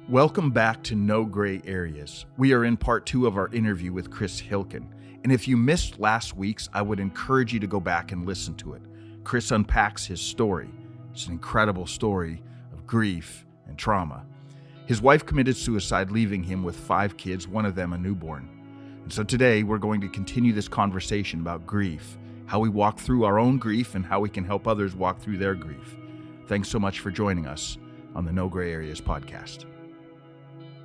Welcome back to No Gray Areas. We are in part 2 of our interview with Chris Hilken. And if you missed last week's, I would encourage you to go back and listen to it. Chris unpacks his story. It's an incredible story of grief and trauma. His wife committed suicide, leaving him with 5 kids, one of them a newborn. And so today we're going to continue this conversation about grief, how we walk through our own grief and how we can help others walk through their grief. Thanks so much for joining us on the No Gray Areas podcast.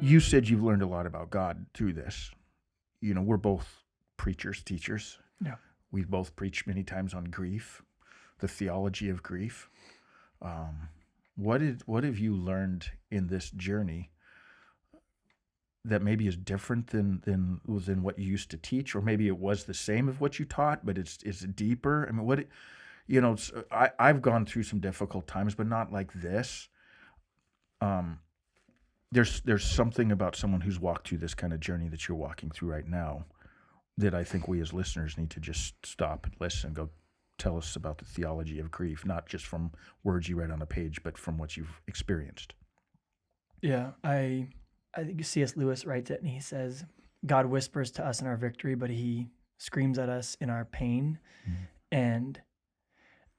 You said you've learned a lot about God through this. You know, we're both preachers, teachers. Yeah. We've both preached many times on grief, the theology of grief. What have you learned in this journey that maybe is different than what you used to teach, or maybe it was the same of what you taught, but it's deeper? I mean, I've gone through some difficult times, but not like this. There's something about someone who's walked through this kind of journey that you're walking through right now that I think we as listeners need to just stop and listen and go, tell us about the theology of grief, not just from words you read on a page, but from what you've experienced. Yeah, I think C.S. Lewis writes it, and he says, God whispers to us in our victory, but he screams at us in our pain. Mm-hmm. And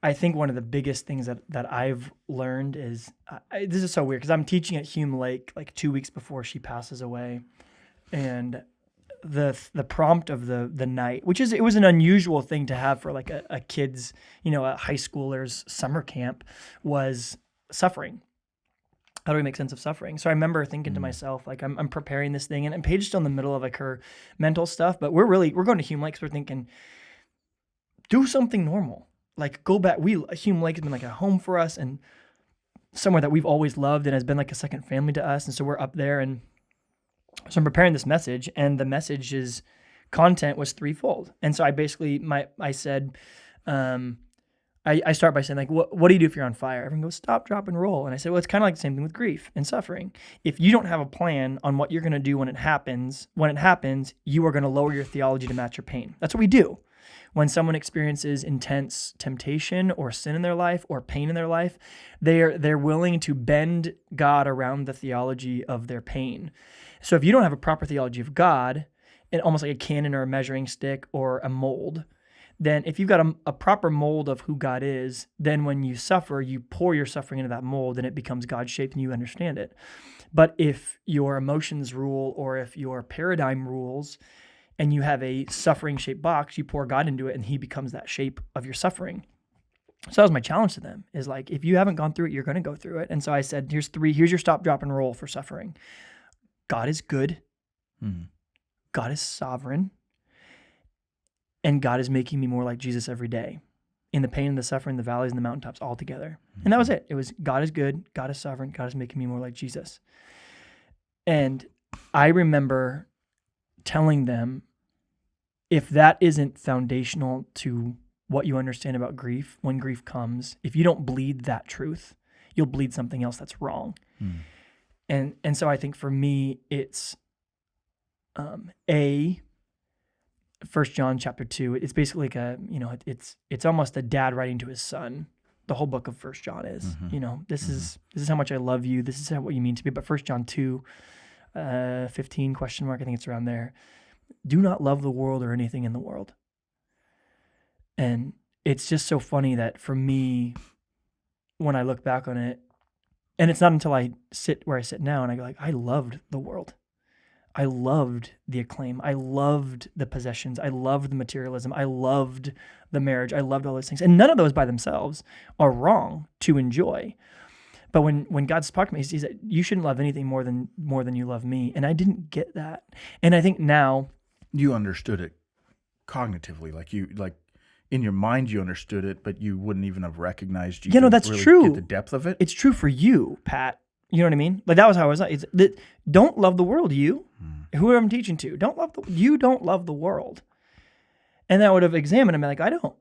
I think one of the biggest things that I've learned is, this is so weird, because I'm teaching at Hume Lake like 2 weeks before she passes away. And the prompt of the night, it was an unusual thing to have for like a kid's, a high schooler's summer camp, was suffering. How do we make sense of suffering? So I remember thinking to myself, like, I'm preparing this thing, and Paige's still in the middle of like her mental stuff, but we're going to Hume Lake, so we're thinking, do something normal. Like, go back. Hume Lake has been like a home for us and somewhere that we've always loved and has been like a second family to us. And so we're up there, and so I'm preparing this message, and the message's content was threefold. And so I basically, I said, I start by saying, like, what do you do if you're on fire? Everyone goes, stop, drop, and roll. And I said, well, it's kind of like the same thing with grief and suffering. If you don't have a plan on what you're going to do when it happens, you are going to lower your theology to match your pain. That's what we do. When someone experiences intense temptation or sin in their life or pain in their life, they're willing to bend God around the theology of their pain. So if you don't have a proper theology of God, and almost like a canon or a measuring stick or a mold, then if you've got a proper mold of who God is, then when you suffer, you pour your suffering into that mold and it becomes God-shaped and you understand it. But if your emotions rule, or if your paradigm rules, and you have a suffering-shaped box, you pour God into it and he becomes that shape of your suffering. So that was my challenge to them, is like, if you haven't gone through it, you're going to go through it. And so I said, here's your stop, drop, and roll for suffering. God is good. Mm-hmm. God is sovereign. And God is making me more like Jesus every day, in the pain and the suffering, the valleys and the mountaintops, all together. Mm-hmm. And that was it. It was, God is good, God is sovereign, God is making me more like Jesus. And I remember telling them, if that isn't foundational to what you understand about grief, when grief comes, if you don't bleed that truth, you'll bleed something else that's wrong. Mm. And so I think for me, it's 1 John chapter 2. It's basically like it's almost a dad writing to his son. The whole book of 1 John is, this is how much I love you. This is what you mean to me. But 1 John 2, 15 ? I think it's around there. Do not love the world or anything in the world. And it's just so funny that for me, when I look back on it, and it's not until I sit where I sit now and I go like, I loved the world. I loved the acclaim. I loved the possessions. I loved the materialism. I loved the marriage. I loved all those things. And none of those by themselves are wrong to enjoy. But when God's talking to me, he says that you shouldn't love anything more than you love me. And I didn't get that. And I think now, you understood it cognitively, like in your mind you understood it, but you wouldn't even have recognized you. That's really true. Get the depth of it. It's true for you, Pat. You know what I mean? Like, that was how I was. Don't love the world, you. Whoever I'm teaching to, don't love the world. And I would have examined him, like, I don't.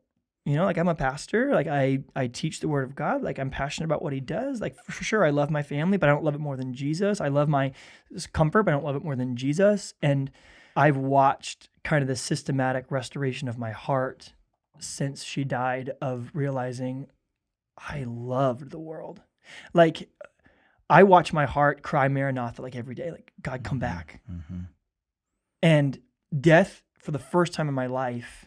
Like, I'm a pastor. Like, I teach the word of God. Like, I'm passionate about what he does. Like, for sure, I love my family, but I don't love it more than Jesus. I love my comfort, but I don't love it more than Jesus. And I've watched kind of the systematic restoration of my heart since she died, of realizing I loved the world. Like, I watch my heart cry Maranatha like every day, like, God, come back. Mm-hmm. And death, for the first time in my life,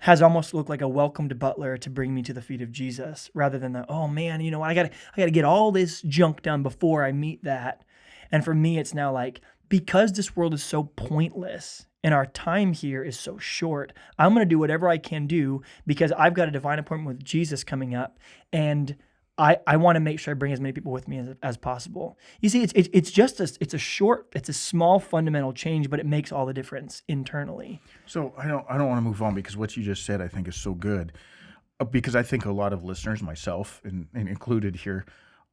has almost looked like a welcomed butler to bring me to the feet of Jesus, rather than oh man, you know, I gotta get all this junk done before I meet that. And for me, it's now like, because this world is so pointless and our time here is so short, I'm going to do whatever I can do because I've got a divine appointment with Jesus coming up, and I want to make sure I bring as many people with me as possible. You see, it's a small fundamental change, but it makes all the difference internally. So I don't want to move on, because what you just said I think is so good, because I think a lot of listeners, myself and included here,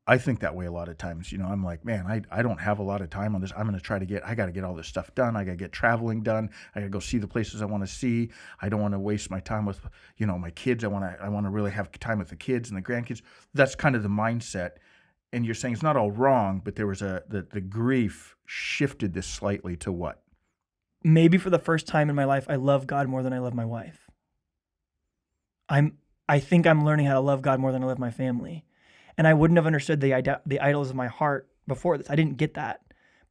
I think that way a lot of times. You know, I'm like, man, I don't have a lot of time on this. I'm going to I got to get all this stuff done. I got to get traveling done. I got to go see the places I want to see. I don't want to waste my time with, you know, my kids. I want to really have time with the kids and the grandkids. That's kind of the mindset. And you're saying it's not all wrong, but there was the grief shifted this slightly to what? Maybe for the first time in my life, I love God more than I love my wife. I think I'm learning how to love God more than I love my family. And I wouldn't have understood the idols of my heart before this. I didn't get that,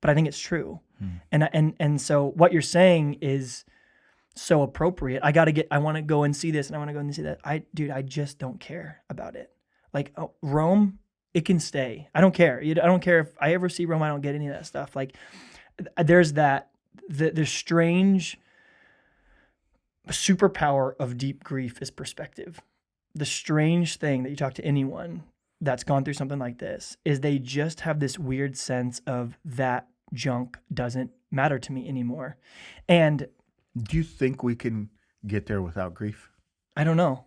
but I think it's true. And so what you're saying is so appropriate. I want to go and see this, and I want to go and see that. I just don't care about it. Like, Rome, it can stay. I don't care. I don't care if I ever see Rome. I don't get any of that stuff. Like, there's that the strange superpower of deep grief is perspective. The strange thing that you talk to anyone that's gone through something like this is they just have this weird sense of that junk doesn't matter to me anymore. And do you think we can get there without grief? I don't know.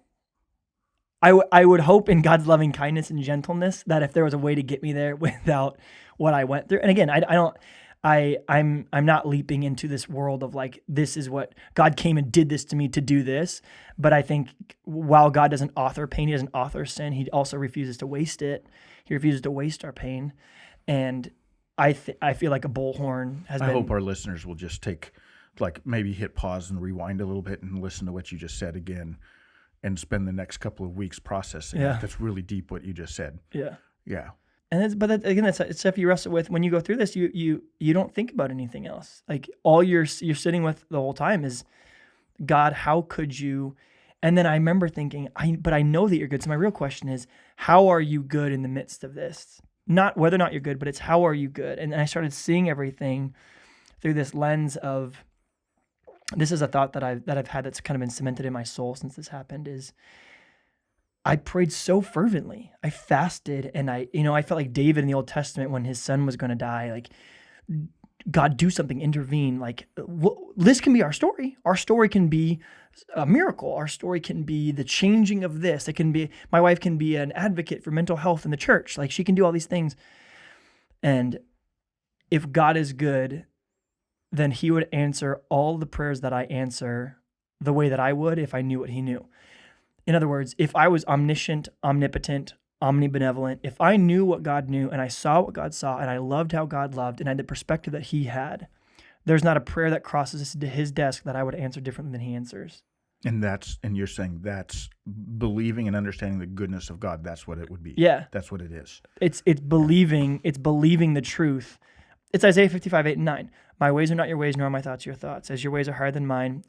I would hope in God's loving kindness and gentleness that if there was a way to get me there without what I went through. And again, I'm not leaping into this world of like, this is what God came and did this to me to do this. But I think while God doesn't author pain, he doesn't author sin, he also refuses to waste it. He refuses to waste our pain. And I feel like a bullhorn has been... I hope our listeners will just maybe hit pause and rewind a little bit and listen to what you just said again and spend the next couple of weeks processing it. That's really deep what you just said. Yeah. Yeah. And it's stuff you wrestle with when you go through this. You don't think about anything else. Like, all you're sitting with the whole time is, God, how could you? And then I remember thinking, but I know that you're good. So my real question is, how are you good in the midst of this? Not whether or not you're good, but it's how are you good? And I started seeing everything through this lens of, this is a thought that I've had that's kind of been cemented in my soul since this happened, is I prayed so fervently. I fasted, and I felt like David in the Old Testament when his son was going to die, like, God, do something, intervene. Like, this can be our story. Our story can be a miracle. Our story can be the changing of this. It can be, my wife can be an advocate for mental health in the church. Like, she can do all these things. And if God is good, then he would answer all the prayers that I answer the way that I would if I knew what he knew. In other words, if I was omniscient, omnipotent, omnibenevolent, if I knew what God knew and I saw what God saw and I loved how God loved and I had the perspective that he had, there's not a prayer that crosses his desk that I would answer differently than he answers. And you're saying that's believing and understanding the goodness of God. That's what it would be. Yeah. That's what it is. It's believing the truth. It's Isaiah 55, 8 and 9. My ways are not your ways, nor are my thoughts your thoughts. As your ways are higher than mine,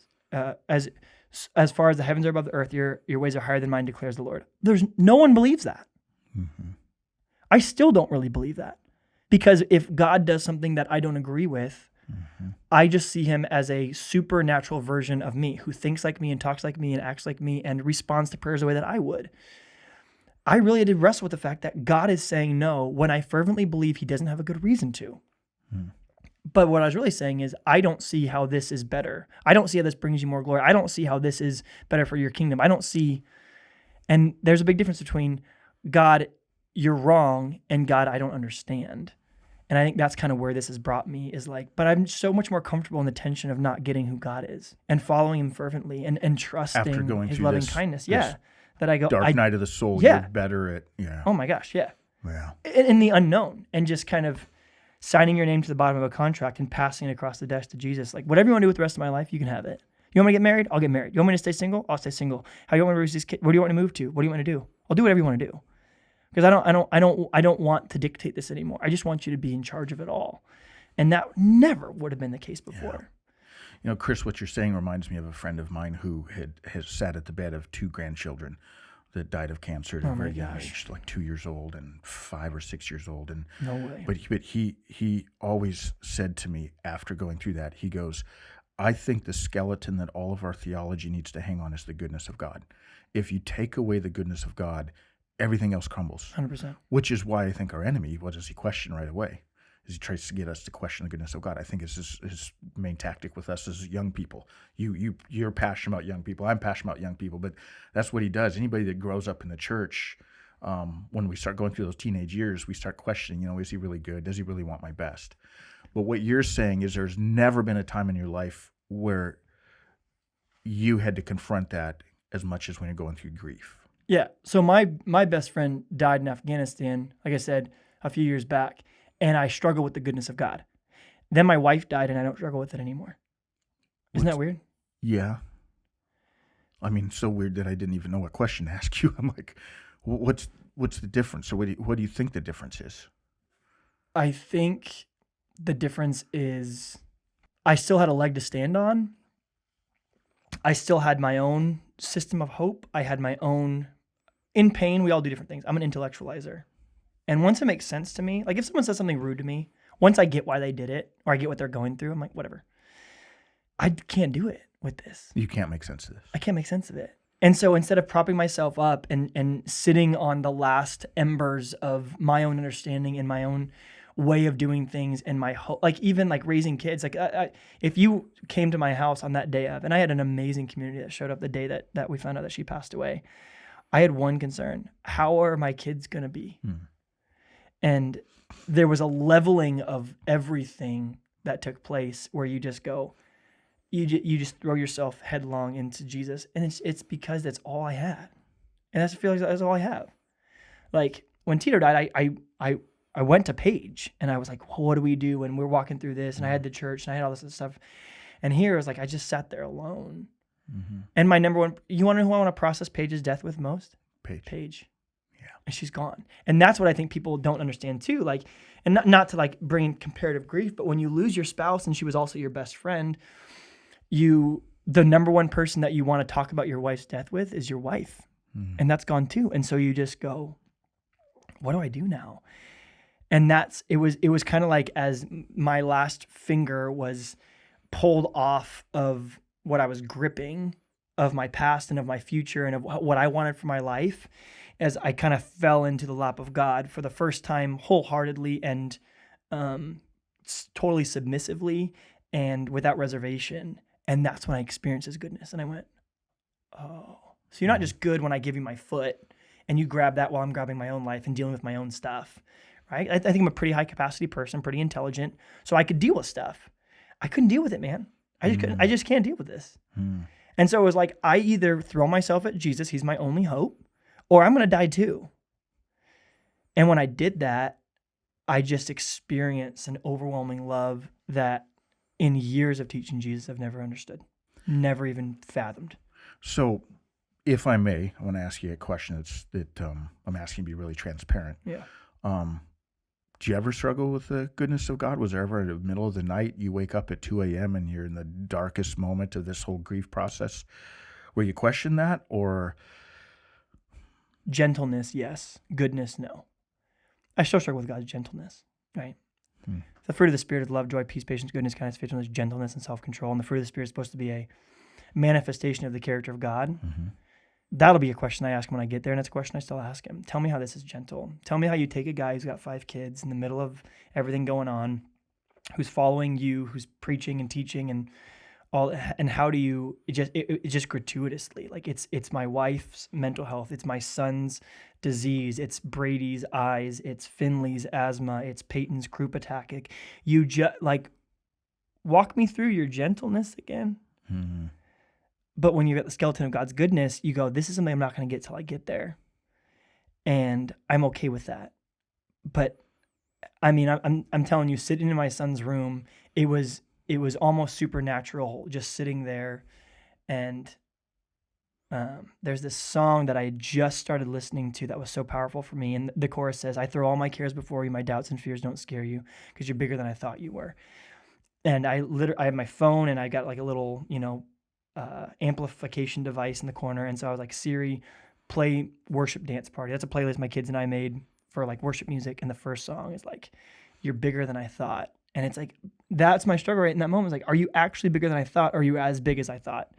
as far as the heavens are above the earth, your ways are higher than mine, declares the Lord. No one believes that. Mm-hmm. I still don't really believe that. Because if God does something that I don't agree with, mm-hmm. I just see him as a supernatural version of me who thinks like me and talks like me and acts like me and responds to prayers the way that I would. I really did wrestle with the fact that God is saying no when I fervently believe he doesn't have a good reason to. Mm. But what I was really saying is, I don't see how this is better. I don't see how this brings you more glory. I don't see how this is better for your kingdom. I don't see, and there's a big difference between God, you're wrong, and God, I don't understand. And I think that's kind of where this has brought me, is like, but I'm so much more comfortable in the tension of not getting who God is and following him fervently and trusting his loving kindness. Yeah. That I go, dark night of the soul, yeah. You're better at, yeah. Oh my gosh, yeah. Yeah. In the unknown, and just kind of signing your name to the bottom of a contract and passing it across the desk to Jesus. Like, whatever you want to do with the rest of my life, you can have it. You want me to get married? I'll get married. You want me to stay single? I'll stay single. How do you want me to raise these kids? What do you want to move to? What do you want to do? I'll do whatever you want to do. because I don't want to dictate this anymore. I just want you to be in charge of it all. And that never would have been the case before. Chris, what you're saying reminds me of a friend of mine who has sat at the bed of 2 grandchildren that died of cancer at a very young age, like 2 years old and 5 or 6 years old. And no way. But he always said to me after going through that, he goes, I think the skeleton that all of our theology needs to hang on is the goodness of God. If you take away the goodness of God, everything else crumbles. 100%. Which is why I think our enemy, what does he question right away? Is he tries to get us to question the goodness of God. I think it's his main tactic with us as young people. You're passionate about young people. I'm passionate about young people, but that's what he does. Anybody that grows up in the church, when we start going through those teenage years, we start questioning, is he really good? Does he really want my best? But what you're saying is there's never been a time in your life where you had to confront that as much as when you're going through grief. Yeah. So my best friend died in Afghanistan, like I said, a few years back, and I struggle with the goodness of God. Then my wife died, and I don't struggle with it anymore. Isn't that weird? Yeah. I mean, so weird that I didn't even know what question to ask you. I'm like, what's the difference? Or what do you think the difference is? I think the difference is I still had a leg to stand on. I still had my own system of hope. I had my own, in pain, we all do different things. I'm an intellectualizer. And once it makes sense to me, like if someone says something rude to me, once I get why they did it, or I get what they're going through, I'm like, whatever. I can't do it with this. You can't make sense of this. I can't make sense of it. And so instead of propping myself up and sitting on the last embers of my own understanding and my own way of doing things and my hope, like even like raising kids, like if you came to my house on that day of, and I had an amazing community that showed up the day that we found out that she passed away, I had one concern: how are my kids going to be? And there was a leveling of everything that took place where you just go, you just throw yourself headlong into Jesus, and it's because that's all I had, and I feel like that's all I have. Like when Tito died, I went to Paige, and I was like, well, what do we do? And we're walking through this, and I had the church, and I had all this other stuff, and here it was like I just sat there alone. And my number one, you want to know who I want to process Paige's death with most? Paige. Yeah, and she's gone, and that's what I think people don't understand too. Like, and not to like bring comparative grief, but when you lose your spouse, and she was also your best friend, the number one person that you want to talk about your wife's death with is your wife. And that's gone too. And so you just go, what do I do now? And it was kind of like as my last finger was pulled off of what I was gripping of my past and of my future and of what I wanted for my life, as I kind of fell into the lap of God for the first time wholeheartedly and totally submissively and without reservation. And that's when I experienced his goodness. And I went, oh, so you're not just good when I give you my foot and you grab that while I'm grabbing my own life and dealing with my own stuff, right? I think I'm a pretty high capacity person, pretty intelligent. So I could deal with stuff. I couldn't deal with it, man. I just couldn't. I just can't deal with this. And so it was like, I either throw myself at Jesus, he's my only hope, or I'm going to die too. And when I did that, I just experienced an overwhelming love that in years of teaching Jesus, I've never understood, never even fathomed. So, if I may, I want to ask you a question that I'm asking to be really transparent. Yeah. Do you ever struggle with the goodness of God? Was there ever in the middle of the night you wake up at 2 a.m. and you're in the darkest moment of this whole grief process where you question that? Or gentleness, yes. Goodness, no. I still struggle with God's gentleness, right? The fruit of the Spirit is love, joy, peace, patience, goodness, kindness, faithfulness, gentleness, and self-control. And the fruit of the Spirit is supposed to be a manifestation of the character of God. That'll be a question I ask him when I get there, and it's a question I still ask him. Tell me how this is gentle. Tell me how you take a guy who's got 5 kids in the middle of everything going on, who's following you, who's preaching and teaching and all, and how do you it just gratuitously, like it's my wife's mental health, it's my son's disease, it's Brady's eyes, it's Finley's asthma, it's Peyton's croup attack. Like, you just like walk me through your gentleness again. But when you get the skeleton of God's goodness, you go, this is something I'm not going to get till I get there, and I'm okay with that. But I mean, I'm telling you, sitting in my son's room, it was almost supernatural, just sitting there and there's this song that I just started listening to that was so powerful for me. And the chorus says, I throw all my cares before you, my doubts and fears don't scare you because you're bigger than I thought you were. And I have my phone and I got like a little, amplification device in the corner. And so I was like, Siri, play Worship Dance Party. That's a playlist my kids and I made for like worship music. And the first song is like, you're bigger than I thought. And it's like, that's my struggle right in that moment. It's like, are you actually bigger than I thought? Or are you as big as I thought?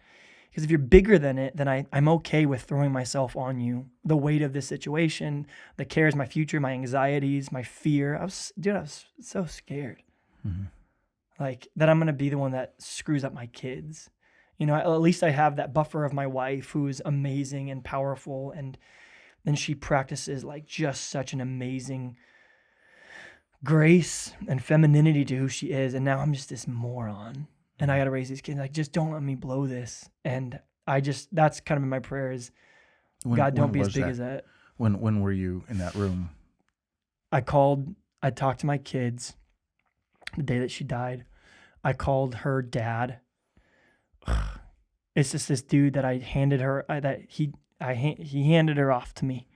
Because if you're bigger than it, then I'm okay with throwing myself on you. The weight of this situation, the cares, my future, my anxieties, my fear. I was so scared. Mm-hmm. Like that I'm going to be the one that screws up my kids. At least I have that buffer of my wife who is amazing and powerful. And then she practices like just such an amazing grace and femininity to who she is. And now I'm just this moron. And I got to raise these kids. Like, just don't let me blow this. And that's kind of in my prayer is, God, don't be as big as that. When were you in that room? I talked to my kids the day that she died. I called her dad. It's just this dude that I handed her, he handed her off to me.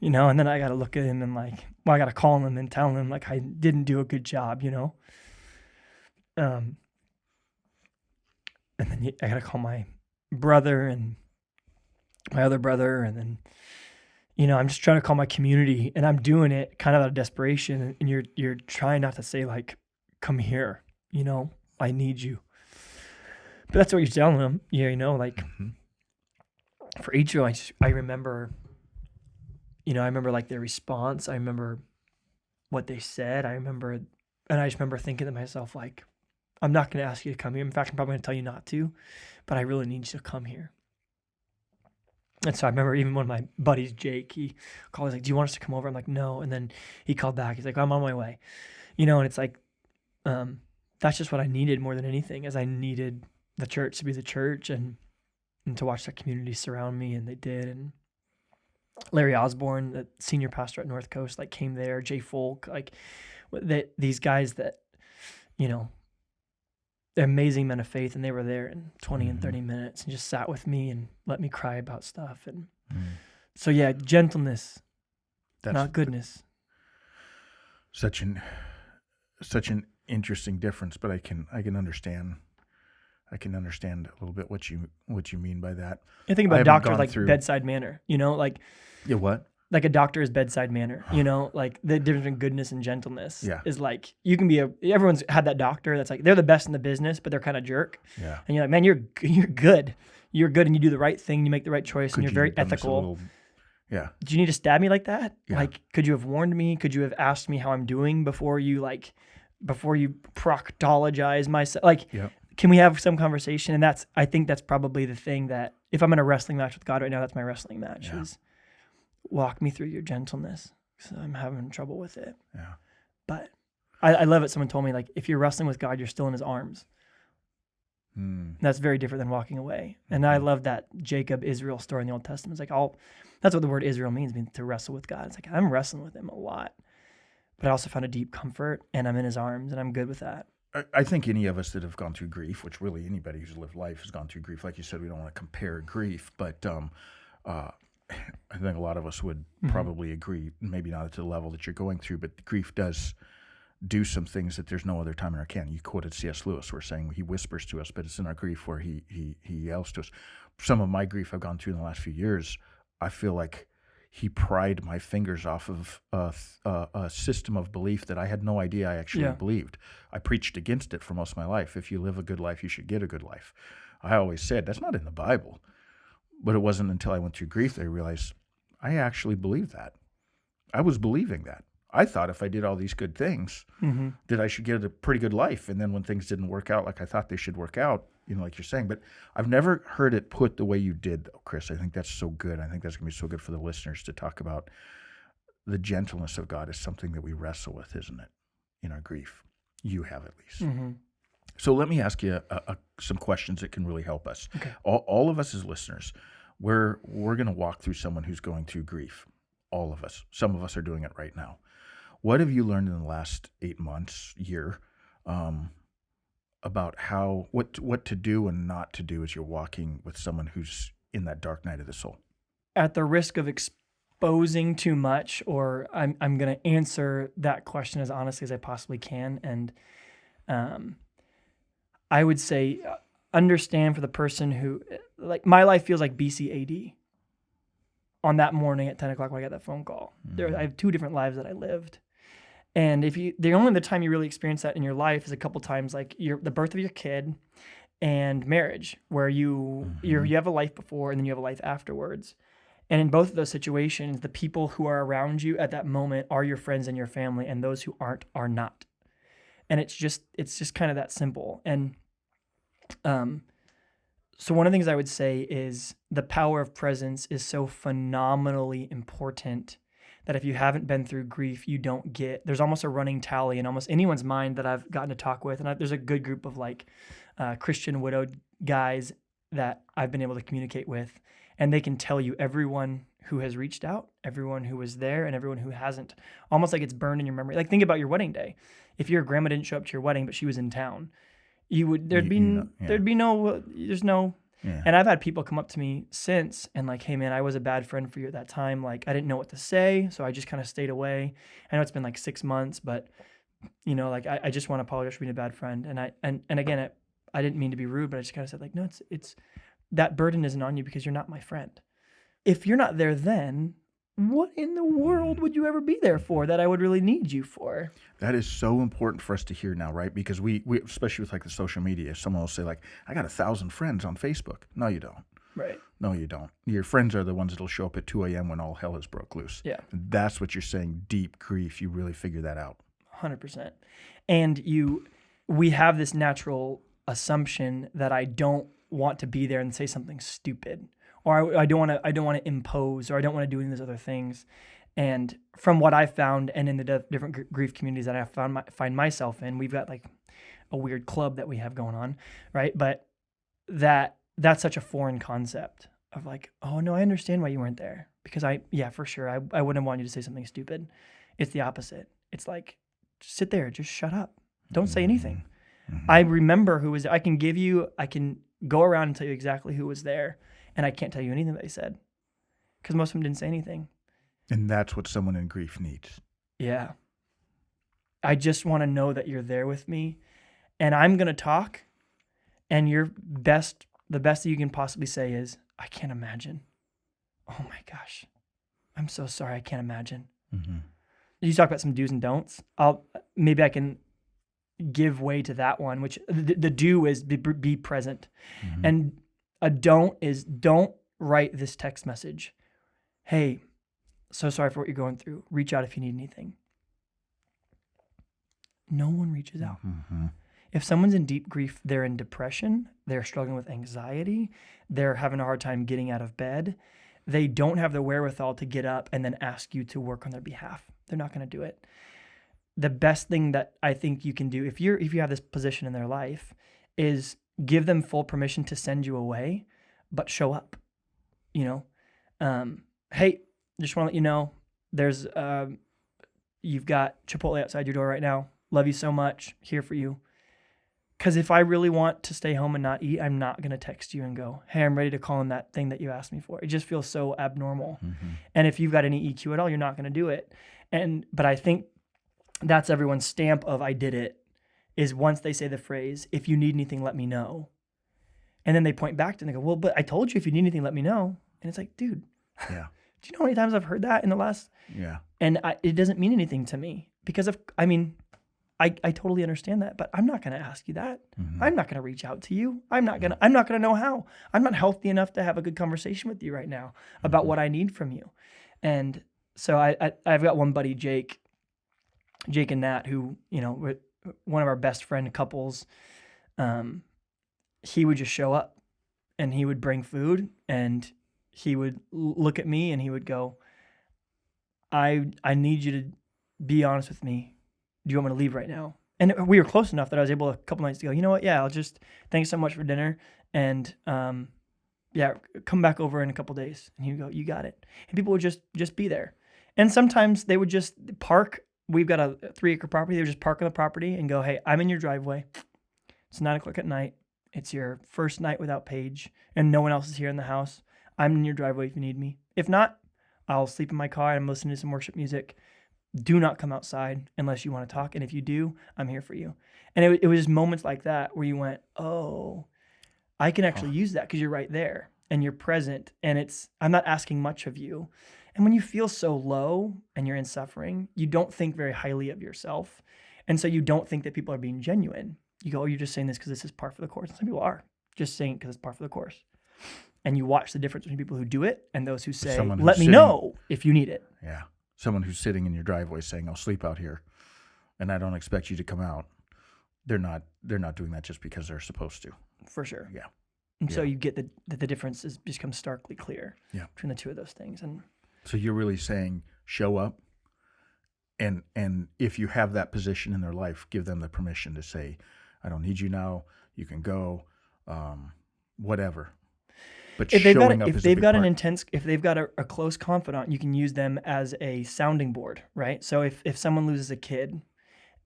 And then I got to look at him and I got to call him and tell him like I didn't do a good job, And then I got to call my brother and my other brother. And then, I'm just trying to call my community and I'm doing it kind of out of desperation. And you're trying not to say like, come here, I need you. But that's what you're telling them. Mm-hmm. For each of them, I remember, I remember like their response. I remember what they said. I just remember thinking to myself, like, I'm not going to ask you to come here. In fact, I'm probably going to tell you not to, but I really need you to come here. And so I remember even one of my buddies, Jake, he called, he's like, do you want us to come over? I'm like, no. And then he called back. He's like, I'm on my way. And it's like, that's just what I needed more than anything, as I needed the church to be the church and to watch that community surround me. And they did. And Larry Osborne, the senior pastor at North Coast, like came there, Jay Folk, like these guys that, they're amazing men of faith, and they were there in 20 and 30 minutes and just sat with me and let me cry about stuff. And so, yeah, gentleness, not goodness. Such an interesting difference, but I can understand. I can understand a little bit what you mean by that. I think about doctors like bedside manner, like yeah, what? Like a doctor's bedside manner, like the difference between goodness and gentleness is like, you can be everyone's had that doctor that's like, they're the best in the business, but they're kind of jerk. Yeah. And you're like, man, you're good. You're good. And you do the right thing. You make the right choice and you're very ethical. Yeah. Do you need to stab me like that? Yeah. Like, could you have warned me? Could you have asked me how I'm doing before you proctologize myself? Like, yeah. Can we have some conversation? And I think that's probably the thing that if I'm in a wrestling match with God right now, that's my wrestling match is walk me through your gentleness because I'm having trouble with it. Yeah. But I love it. Someone told me, like, if you're wrestling with God, you're still in his arms. That's very different than walking away. And I love that Jacob Israel story in the Old Testament. It's like that's what the word Israel means to wrestle with God. It's like I'm wrestling with him a lot, but I also found a deep comfort and I'm in his arms and I'm good with that. I think any of us that have gone through grief, which really anybody who's lived life has gone through grief. Like you said, we don't want to compare grief, but I think a lot of us would probably agree, maybe not at the level that you're going through, but grief does do some things that there's no other time in our can. You quoted C.S. Lewis. We're saying he whispers to us, but it's in our grief where he yells to us. Some of my grief I've gone through in the last few years, I feel like he pried my fingers off of a system of belief that I had no idea I actually believed. I preached against it for most of my life. If you live a good life, you should get a good life. I always said, that's not in the Bible. But it wasn't until I went through grief that I realized I actually believed that. I was believing that. I thought if I did all these good things, that I should get a pretty good life. And then when things didn't work out like I thought they should work out, like you're saying. But I've never heard it put the way you did, though, Chris. I think that's so good. I think that's going to be so good for the listeners to talk about the gentleness of God is something that we wrestle with, isn't it, in our grief? You have at least. So let me ask you some questions that can really help us. Okay. All of us as listeners, we're going to walk through someone who's going through grief. All of us. Some of us are doing it right now. What have you learned in the last 8 months, year, about what to do and not to do as you're walking with someone who's in that dark night of the soul? At the risk of exposing too much, or I'm going to answer that question as honestly as I possibly can. And I would say understand for the person who, like, my life feels like BCAD on that morning at 10 o'clock when I got that phone call. I have 2 different lives that I lived. And the only time you really experience that in your life is a couple times, like the birth of your kid and marriage, where you have a life before and then you have a life afterwards. And in both of those situations, the people who are around you at that moment are your friends and your family, and those who aren't are not. And it's just kind of that simple. And so one of the things I would say is the power of presence is so phenomenally important that if you haven't been through grief, you don't get. There's almost a running tally in almost anyone's mind that I've gotten to talk with, and there's a good group of like Christian widowed guys that I've been able to communicate with, and they can tell you everyone who has reached out, everyone who was there, and everyone who hasn't. Almost like it's burned in your memory. Like, think about your wedding day. If your grandma didn't show up to your wedding, but she was in town, there's no. Yeah. And I've had people come up to me since and like, hey man, I was a bad friend for you at that time. Like, I didn't know what to say, so I just kind of stayed away. I know it's been like 6 months, but like I just want to apologize for being a bad friend. And again, I didn't mean to be rude, but I just kind of said like, no, it's that burden isn't on you because you're not my friend. If you're not there then, what in the world would you ever be there for that I would really need you for? That is so important for us to hear now, right? Because we especially with like the social media, someone will say like, I got 1,000 friends on Facebook. No, you don't. Right. No, you don't. Your friends are the ones that'll show up at 2 a.m. when all hell has broke loose. Yeah. That's what you're saying, deep grief. You really figure that out. 100%. And we have this natural assumption that I don't want to be there and say something stupid. Or I don't want to impose, or I don't want to do any of those other things. And from what I've found, and in the different grief communities that I find myself in, we've got like a weird club that we have going on, right? But that's such a foreign concept of like, oh no, I understand why you weren't there, because for sure, I wouldn't want you to say something stupid. It's the opposite. It's like, just sit there, just shut up, don't say anything. Mm-hmm. I remember who was there. I can go around and tell you exactly who was there. And I can't tell you anything that they said because most of them didn't say anything. And that's what someone in grief needs. Yeah. I just want to know that you're there with me, and I'm going to talk, and the best that you can possibly say is, I can't imagine. Oh my gosh. I'm so sorry. I can't imagine. Mm-hmm. You talk about some do's and don'ts. Maybe I can give way to that one, which the do is be present. Mm-hmm. And a don't is, don't write this text message. Hey, so sorry for what you're going through. Reach out if you need anything. No one reaches out. Mm-hmm. If someone's in deep grief, they're in depression, they're struggling with anxiety, they're having a hard time getting out of bed, they don't have the wherewithal to get up and then ask you to work on their behalf. They're not going to do it. The best thing that I think you can do if you have this position in their life is give them full permission to send you away, but show up. Hey, just want to let you know, there's you've got Chipotle outside your door right now. Love you so much. Here for you. Because if I really want to stay home and not eat, I'm not going to text you and go, hey, I'm ready to call in that thing that you asked me for. It just feels so abnormal. Mm-hmm. And if you've got any EQ at all, you're not going to do it. But I think that's everyone's stamp of I did it, is once they say the phrase, if you need anything, let me know. And then they point back to it and they go, well, but I told you if you need anything, let me know. And it's like, dude, yeah. Do you know how many times I've heard that in the last? Yeah. And it doesn't mean anything to me because I totally understand that, but I'm not going to ask you that. Mm-hmm. I'm not going to reach out to you. I'm not going to know how. I'm not healthy enough to have a good conversation with you right now about what I need from you. And so I've got one buddy, Jake and Nat, who, one of our best friend couples, he would just show up and he would bring food and he would look at me and he would go, I need you to be honest with me. Do you want me to leave right now? And we were close enough that I was able a couple nights to go, you know what? Yeah, thanks so much for dinner. And come back over in a couple days. And he would go, you got it. And people would just be there. And sometimes they would just park. We've got a 3-acre property. They would just park on the property and go, hey, I'm in your driveway. It's 9:00 at night. It's your first night without Paige and no one else is here in the house. I'm in your driveway if you need me. If not, I'll sleep in my car and I'm listening to some worship music. Do not come outside unless you want to talk. And if you do, I'm here for you. And it was just moments like that where you went, oh, I can actually use that because you're right there and you're present. And I'm not asking much of you. And when you feel so low and you're in suffering, you don't think very highly of yourself. And so you don't think that people are being genuine. You go, oh, you're just saying this because this is par for the course. And some people are just saying it because it's par for the course. And you watch the difference between people who do it and those who say, let me know if you need it. Yeah. Someone who's sitting in your driveway saying, I'll sleep out here and I don't expect you to come out. They're not doing that just because they're supposed to. For sure. Yeah. And so you get that the difference becomes starkly clear between the two of those things. And so you're really saying show up and if you have that position in their life, give them the permission to say, I don't need you now. You can go, whatever. But if they've got a close confidant, you can use them as a sounding board, right? So if someone loses a kid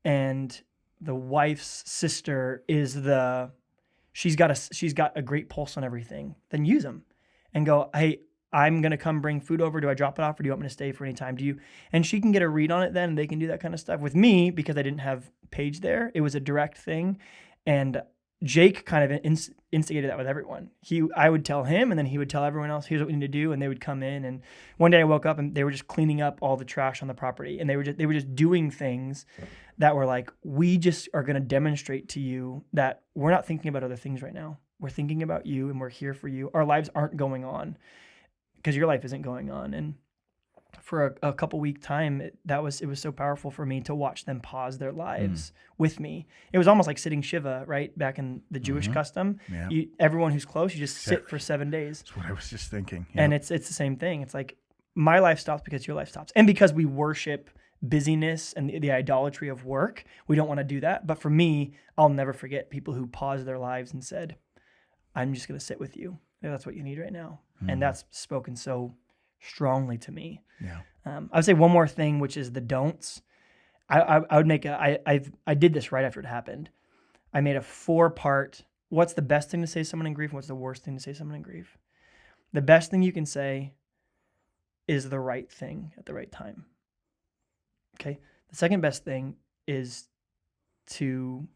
and the wife's sister is she's got a great pulse on everything, then use them and go, hey, I'm going to come bring food over. Do I drop it off or do you want me to stay for any time? And she can get a read on it then and they can do that kind of stuff. With me, because I didn't have Paige there, it was a direct thing. And Jake kind of instigated that with everyone. I would tell him, and then he would tell everyone else, here's what we need to do, and they would come in. And one day I woke up, and they were just cleaning up all the trash on the property, and they were just doing things that were like, we just are going to demonstrate to you that we're not thinking about other things right now. We're thinking about you, and we're here for you. Our lives aren't going on because your life isn't going on. And for a couple week time, it was so powerful for me to watch them pause their lives with me. It was almost like sitting Shiva, right? Back in the Jewish custom. Yeah. Everyone who's close, you just sit for 7 days. That's what I was just thinking. Yep. And it's the same thing. It's like my life stops because your life stops. And because we worship busyness and the idolatry of work, we don't want to do that. But for me, I'll never forget people who paused their lives and said, I'm just going to sit with you. If that's what you need right now. And that's spoken so strongly to me. Yeah. I would say one more thing, which is the don'ts. I would make I did this right after it happened. I made a 4-part, what's the best thing to say to someone in grief and what's the worst thing to say to someone in grief. The best thing you can say is the right thing at the right time. Okay? The second best thing is to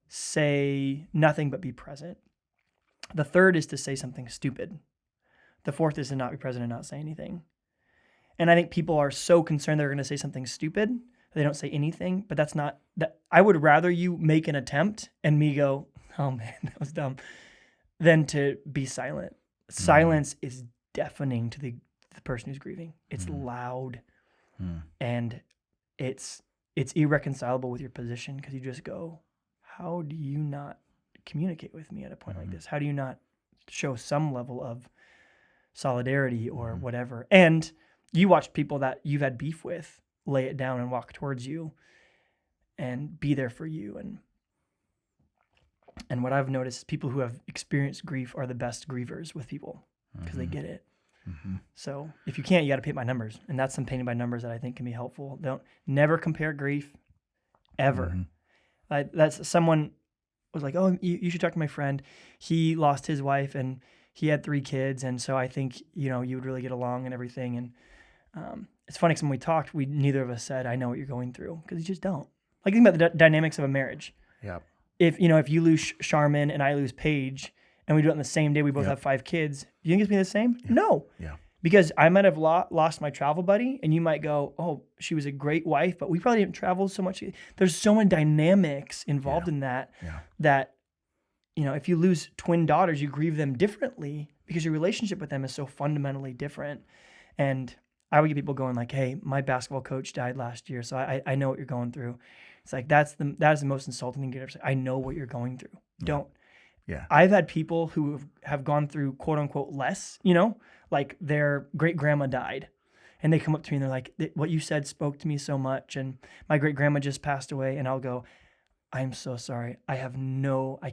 say nothing but be present. The third is to say something stupid. The fourth is to not be present and not say anything. And I think people are so concerned they're going to say something stupid, they don't say anything, but that's not that. I would rather you make an attempt and me go, oh man, that was dumb, than to be silent. Silence is deafening to the person who's grieving. It's loud and it's irreconcilable with your position because you just go, how do you not communicate with me at a point like this? How do you not show some level of solidarity or whatever? And you watch people that you've had beef with lay it down and walk towards you and be there for you. And what I've noticed is people who have experienced grief are the best grievers with people because they get it. So if you can't, you got to paint by numbers. And that's some painting by numbers that I think can be helpful. Never compare grief ever. That's someone was like, oh, you should talk to my friend. He lost his wife and he had 3 kids. And so I think, you would really get along and everything. And it's funny because when we talked, neither of us said, I know what you're going through, because you just don't. Like, think about the dynamics of a marriage. Yeah. If you lose Charmin and I lose Paige and we do it on the same day, we both have 5 kids, do you think it's going to be the same? Yeah. No. Yeah. Because I might have lost my travel buddy and you might go, oh, she was a great wife, but we probably didn't travel so much. There's so many dynamics involved in that, that, if you lose twin daughters, you grieve them differently because your relationship with them is so fundamentally different. And I would get people going like, hey, my basketball coach died last year, so I know what you're going through. It's like, that is the most insulting thing you could ever say. I know what you're going through. Don't. Yeah. I've had people who have gone through quote unquote less, like their great grandma died and they come up to me and they're like, what you said spoke to me so much. And my great grandma just passed away. And I'll go, I'm so sorry. I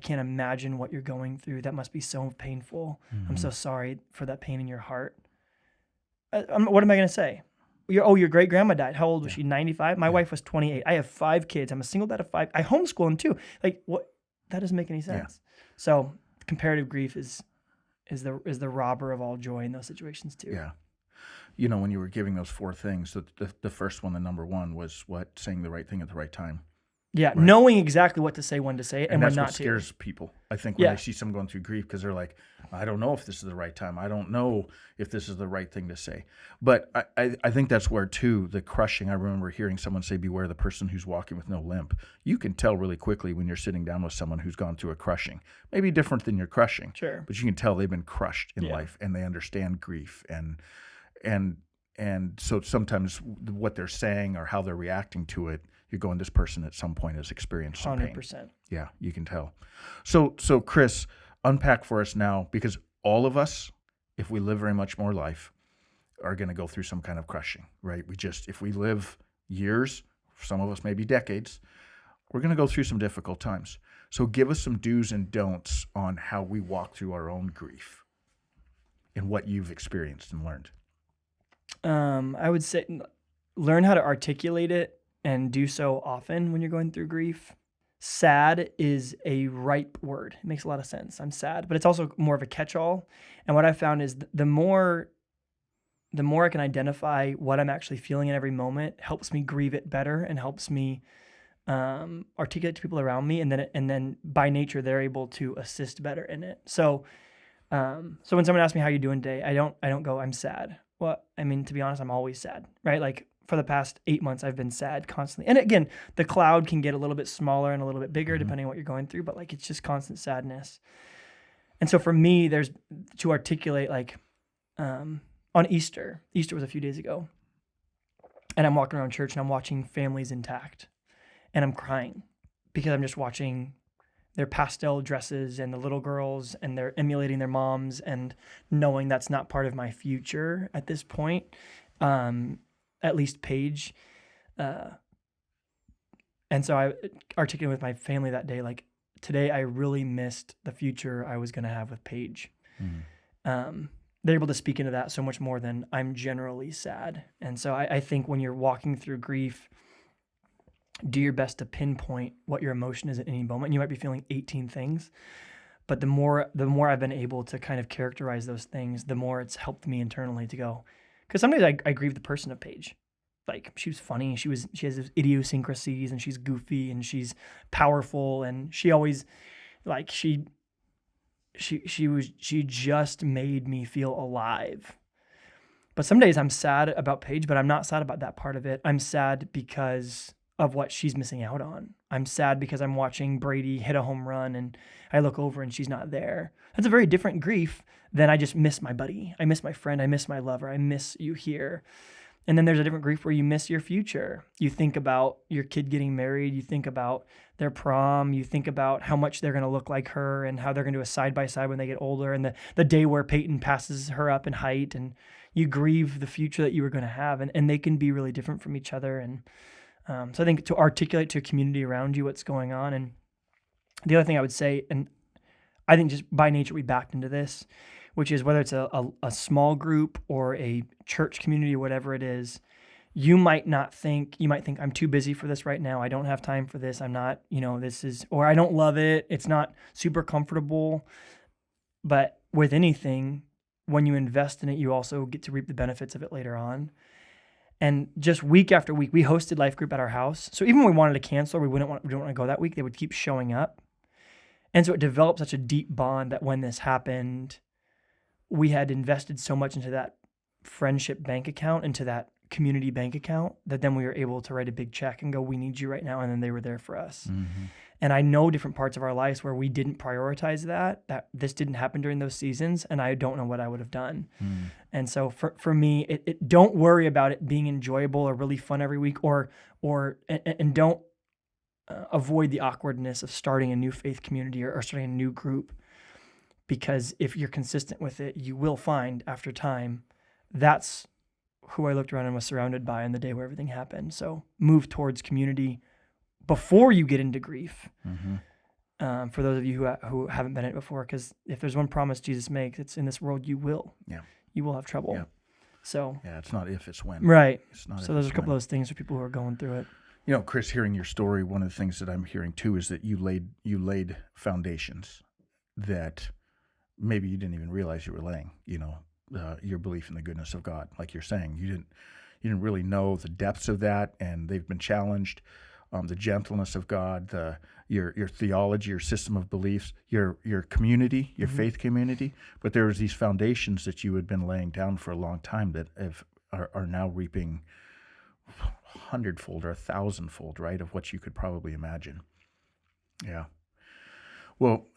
can't imagine what you're going through. That must be so painful. I'm so sorry for that pain in your heart. What am I going to say? Your great grandma died. How old was she? 95? My wife was 28. I have 5 kids. I'm a single dad of 5. I homeschool them too. Like, what? That doesn't make any sense. So comparative grief is is the robber of all joy in those situations too. Yeah. When you were giving those 4 things, the first one, the number 1 was what? Saying the right thing at the right time. Yeah, Right. knowing exactly what to say, when to say it, and when that's not what scares people, I think, when Yeah. they see someone going through grief, because they're like, I don't know if this is the right time. I don't know if this is the right thing to say. But I think that's where, too, the crushing. I remember hearing someone say, beware the person who's walking with no limp. You can tell really quickly when you're sitting down with someone who's gone through a crushing. Maybe different than your crushing. Sure. But you can tell they've been crushed in Yeah. life, and they understand grief. And so sometimes what they're saying or how they're reacting to it, you're going, this person at some point has experienced some pain. 100%. Yeah, you can tell. So Chris, unpack for us now, because all of us, if we live very much more life, are going to go through some kind of crushing, right? If we live years, some of us maybe decades, we're going to go through some difficult times. So give us some do's and don'ts on how we walk through our own grief and what you've experienced and learned. I would say learn how to articulate it and do so often when you're going through grief. Sad is a ripe word. It makes a lot of sense. I'm sad, but it's also more of a catch-all. And what I found is the more I can identify what I'm actually feeling in every moment, helps me grieve it better and helps me articulate to people around me. And then by nature, they're able to assist better in it. So when someone asks me, how you doing today? I don't go, I'm sad. Well, I mean, to be honest, I'm always sad, right? Like for the past 8 months, I've been sad constantly. And again, the cloud can get a little bit smaller and a little bit bigger depending on what you're going through, but like it's just constant sadness. And so for me, there's to articulate like on Easter was a few days ago, and I'm walking around church and I'm watching families intact, and I'm crying because I'm just watching their pastel dresses and the little girls, and they're emulating their moms, and knowing that's not part of my future at this point, at least Paige. And so I articulated with my family that day, like, today I really missed the future I was going to have with Paige. They're able to speak into that so much more than I'm generally sad. And so I think when you're walking through grief, do your best to pinpoint what your emotion is at any moment. You might be feeling 18 things, but the more I've been able to kind of characterize those things, the more it's helped me internally to go. Because sometimes I grieve the person of Paige. Like, she was funny, she has idiosyncrasies, and she's goofy, and she's powerful, and she always, like, she just made me feel alive. But some days I'm sad about Paige, but I'm not sad about that part of it. I'm sad because of what she's missing out on. I'm sad because I'm watching Brady hit a home run and I look over and she's not there. That's a very different grief than I just miss my buddy. I miss my friend. I miss my lover. I miss you here. And then there's a different grief where you miss your future. You think about your kid getting married. You think about their prom. You think about how much they're going to look like her and how they're going to do a side-by-side when they get older, and the day where Peyton passes her up in height, and you grieve the future that you were going to have. And they can be really different from each other. And so I think to articulate to a community around you what's going on. And the other thing I would say, and I think just by nature we backed into this, which is whether it's a small group or a church community or whatever it is, you might think, I'm too busy for this right now. I don't have time for this. I'm not, or I don't love it. It's not super comfortable. But with anything, when you invest in it, you also get to reap the benefits of it later on. And just week after week, we hosted life group at our house. So even when we wanted to cancel, we didn't want to go that week, they would keep showing up. And so it developed such a deep bond that when this happened, we had invested so much into that friendship bank account, into that community bank account, that then we were able to write a big check and go, we need you right now. And then they were there for us. Mm-hmm. And I know different parts of our lives where we didn't prioritize that this didn't happen during those seasons. And I don't know what I would have done. Mm. And so for me, it don't worry about it being enjoyable or really fun every week, or don't avoid the awkwardness of starting a new faith community or starting a new group. Because if you're consistent with it, you will find after time, that's who I looked around and was surrounded by on the day where everything happened. So move towards community before you get into grief. Mm-hmm. For those of you who haven't been in it before, because if there's one promise Jesus makes, it's in this world you will. Yeah. You will have trouble. Yeah. So. Yeah, it's not if, it's when. Right. It's not so there's a couple of those things for people who are going through it. Chris, hearing your story, one of the things that I'm hearing too is that you laid foundations that maybe you didn't even realize you were laying, your belief in the goodness of God. Like you're saying, you didn't really know the depths of that, and they've been challenged. The gentleness of God, your theology, your system of beliefs, your community, your faith community. But there was these foundations that you had been laying down for a long time that are now reaping 100-fold or 1,000-fold, right, of what you could probably imagine. Yeah. Well,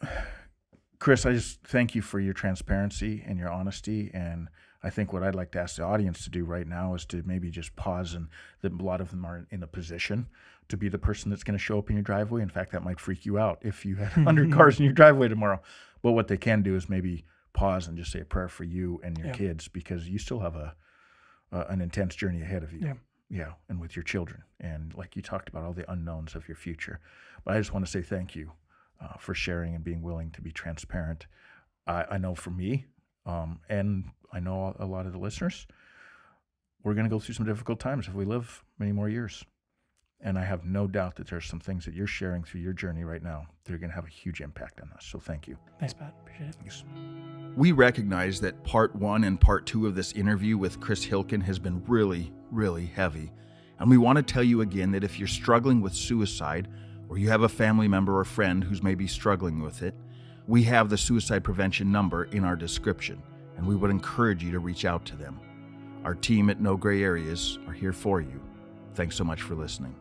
Chris, I just thank you for your transparency and your honesty. And I think what I'd like to ask the audience to do right now is to maybe just pause, and that a lot of them aren't in a position to be the person that's going to show up in your driveway. In fact, that might freak you out if you had 100 cars in your driveway tomorrow. But what they can do is maybe pause and just say a prayer for you and your kids, because you still have an intense journey ahead of you. Yeah, and with your children. And like you talked about, all the unknowns of your future. But I just want to say thank you for sharing and being willing to be transparent. I know for me, and I know a lot of the listeners, we're going to go through some difficult times if we live many more years. And I have no doubt that there's some things that you're sharing through your journey right now that are going to have a huge impact on us. So thank you. Thanks, Pat. Appreciate it. Thanks. We recognize that part 1 and part 2 of this interview with Chris Hilken has been really, really heavy. And we want to tell you again that if you're struggling with suicide, or you have a family member or friend who's maybe struggling with it, we have the suicide prevention number in our description, and we would encourage you to reach out to them. Our team at No Gray Areas are here for you. Thanks so much for listening.